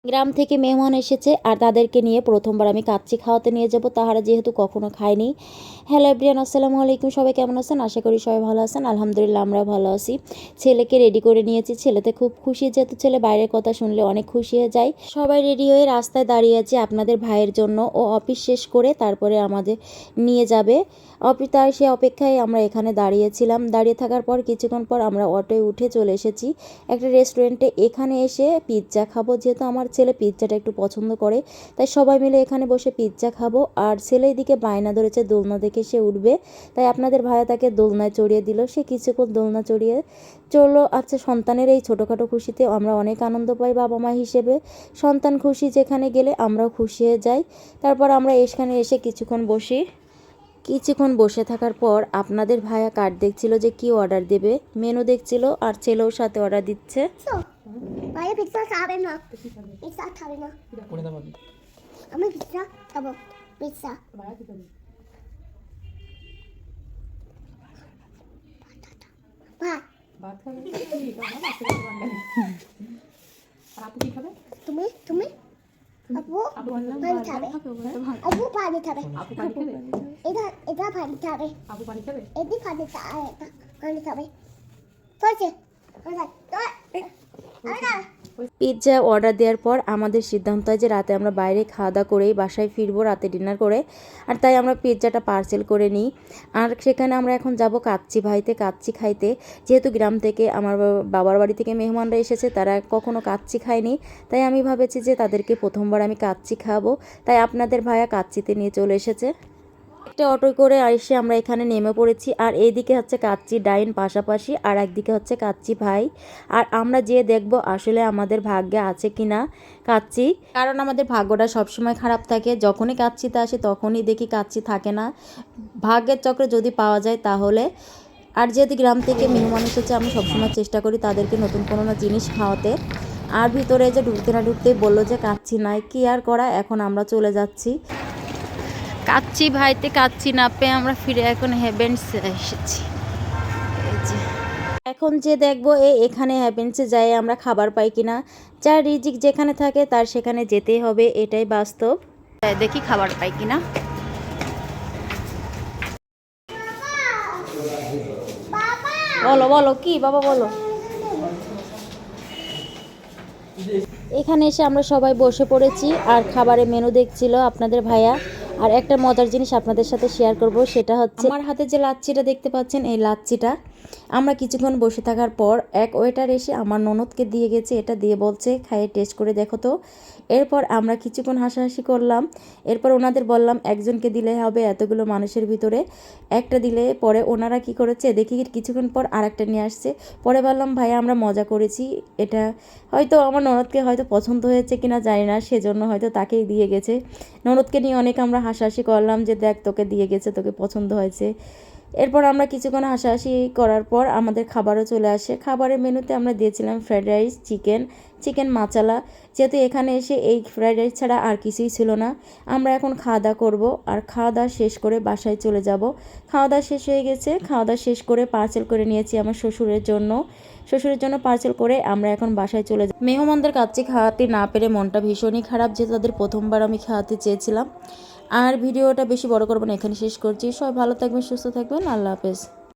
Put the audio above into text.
গ্রাম থেকে মেহমান এসেছে আর তাদেরকে নিয়ে প্রথমবার আমি কাচ্চি খাওয়াতে নিয়ে যাব, তাহারা যেহেতু কখনো খায়নি। হ্যালো এভরিওয়ান, আসসালামু আলাইকুম। সবাই কেমন আছেন? আশা করি সবাই ভালো আছেন। আলহামদুলিল্লাহ আমরা ভালো আছি। ছেলেকে রেডি করে নিয়েছি, ছেলেতে খুব খুশি, যেহেতু ছেলে বাইরের কথা শুনলে অনেক খুশি হয়ে যায়। সবাই রেডি হয়ে রাস্তায় দাঁড়িয়ে আছি আপনাদের ভাইয়ের জন্য। ও অফিস শেষ করে তারপরে আমাদের নিয়ে যাবে। তার সে অপেক্ষায় আমরা এখানে দাঁড়িয়েছিলাম। দাঁড়িয়ে থাকার পর কিছুক্ষণ পর আমরা অটোয় উঠে চলে এসেছি একটা রেস্টুরেন্টে। এখানে এসে পিৎজা খাবো, যেহেতু আমার ছেলে পিৎজাটা একটু পছন্দ করে, তাই সবাই মিলে এখানে বসে পিৎজা খাবো। আর ছেলে এদিকে বায়না ধরেছে দোলনা দেখে সে উঠবে, তাই আপনাদের ভাইয়া তাকে দোলনায় চড়িয়ে দিল। সে কিছুক্ষণ দোলনা চড়িয়ে চললো। আচ্ছা, সন্তানের এই ছোটোখাটো খুশিতে আমরা অনেক আনন্দ পাই বাবা মা হিসেবে। সন্তান খুশি যেখানে গেলে আমরাও খুশি হয়ে যাই। তারপর আমরা এখানে এসে কিছুক্ষণ বসে থাকার পর আপনাদের ভাইয়া কার্ড দেখছিল যে কি অর্ডার দেবে, মেনু দেখছিল, আর ছেলেও সাথে অর্ডার দিচ্ছে। ভাইয়া পিৎজা খাবে না, পিৎজা খাবে না, আমি পিৎজা খাবো, পিৎজা ভাত ভাত খাবে। আপু কি খাবে? তুমি তুমি আপু পানি খাবে, আপু পানি খাবে, আপু পানি খাবে, এটা পানি খাবে, আপু পানি খাবে, এদি পানি খাবে, পানি খাবে। পিৎজা অর্ডার দেওয়ার পর আমাদের সিদ্ধান্ত হয় যে রাতে আমরা বাইরে খাওয়া দাওয়া করেই বাসায় ফিরবো, রাতে ডিনার করে। আর তাই আমরা পিৎজাটা পার্সেল করে নিই। আর সেখানে আমরা এখন যাব কাচ্চি খাইতে। যেহেতু গ্রাম থেকে আমার বাবার বাড়ি থেকে মেহমানরা এসেছে, তারা কখনো কাচ্চি খায়নি, তাই আমি ভাবেছি যে তাদেরকে প্রথমবার আমি কাচ্চি খাওয়াবো। তাই আপনাদের ভাইয়া কাচ্চিতে নিয়ে চলে এসেছে। একটা অটো করে এসে আমরা এখানে নেমে পড়েছি। আর এইদিকে হচ্ছে কাচ্চি ডাইন পাশাপাশি, আর একদিকে হচ্ছে কাচ্চি ভাই। আর আমরা যেয়ে দেখব আসলে আমাদের ভাগ্যে আছে কিনা কাচ্চি, কারণ আমাদের ভাগ্যটা সবসময় খারাপ থাকে। যখনই কাচ্চিতে আসে তখনই দেখি কাচ্চি থাকে না। ভাগ্যের চক্রে যদি পাওয়া যায় তাহলে। আর যেহেতু গ্রাম থেকে মেহমান এসেছে, আমি সবসময় চেষ্টা করি তাদেরকে নতুন কোনো জিনিস খাওয়াতে। আর ভিতরে যে ঢুকতে না ঢুকতেই বললো যে কাচ্চি নাই, কি আর করা, এখন আমরা চলে যাচ্ছি। কাচ্চি ভাইতে কাচ্চি না পেয়ে আমরা ফিরে এখন হেভেন্সে এসেছি। এখন যে দেখবো এখানে হেভেন্সে যাই আমরা খাবার পাই কিনা। যার রিজিক যেখানে থাকে তার সেখানে যেতেই হবে, এটাই বাস্তব। দেখি খাবার পাই কিনা। বলো বলো কি বাবা বলো। এখানে এসে আমরা সবাই বসে পড়েছি আর খাবারের মেনু দেখছিল আপনাদের ভাইয়া। আর একটা মজার জিনিস আপনাদের সাথে শেয়ার করব, সেটা হচ্ছে আমার হাতে যে লাচ্ছিটা দেখতে পাচ্ছেন, এই লাচ্ছিটা আমরা কিছুক্ষণ বসে থাকার পর এক ওয়েটার এসে আমার ননদকে দিয়ে গেছে। এটা দিয়ে বলছে খাইয়ে টেস্ট করে দেখো তো। এরপর আমরা কিছুক্ষণ হাসাহাসি করলাম। এরপর ওনাদের বললাম একজনকে দিলে হবে, এতগুলো মানুষের ভিতরে একটা দিলে। পরে ওনারা কি করেছে দেখি কিছুক্ষণ পর আরেকটা নিয়ে আসছে। পরে বললাম ভাইয়া আমরা মজা করেছি, এটা হয়তো আমার ননদকে হয়তো পছন্দ হয়েছে কিনা জানি না, সেজন্য হয়তো তাকেই দিয়ে গেছে। ননদকে নিয়ে অনেক আমরা হাসাহাসি করলাম যে দেখ তোকে দিয়ে গেছে, তোকে পছন্দ হয়েছে। এরপর আমরা কিছুক্ষণ হাসাহাসি করার পর আমাদের খাবারও চলে আসে। খাবারের মেনুতে আমরা দিয়েছিলাম ফ্রাইড রাইস, চিকেন মাচালা। যেহেতু এখানে এসে এই ফ্রাইড রাইস ছাড়া আর কিছুই ছিল না। আমরা এখন খাওয়া দাওয়া করবো, আর খাওয়া দাওয়া শেষ করে বাসায় চলে যাব। খাওয়া দাওয়া শেষ হয়ে গেছে, খাওয়া দাওয়া শেষ করে পার্সেল করে নিয়েছি আমার শ্বশুরের জন্য পার্সেল করে আমরা এখন বাসায় চলে যাব। মেহমানদের কাচ্চি খাওয়াতে না পেরে মনটা ভীষণই খারাপ, যেহেতু তাদের প্রথমবার আমি খাওয়াতে চেয়েছিলাম। আর ভিডিওটা বেশি বড় করবো না, এখানে শেষ করছি। সবাই ভালো থাকবেন, সুস্থ থাকবেন, আল্লাহ হাফেজ।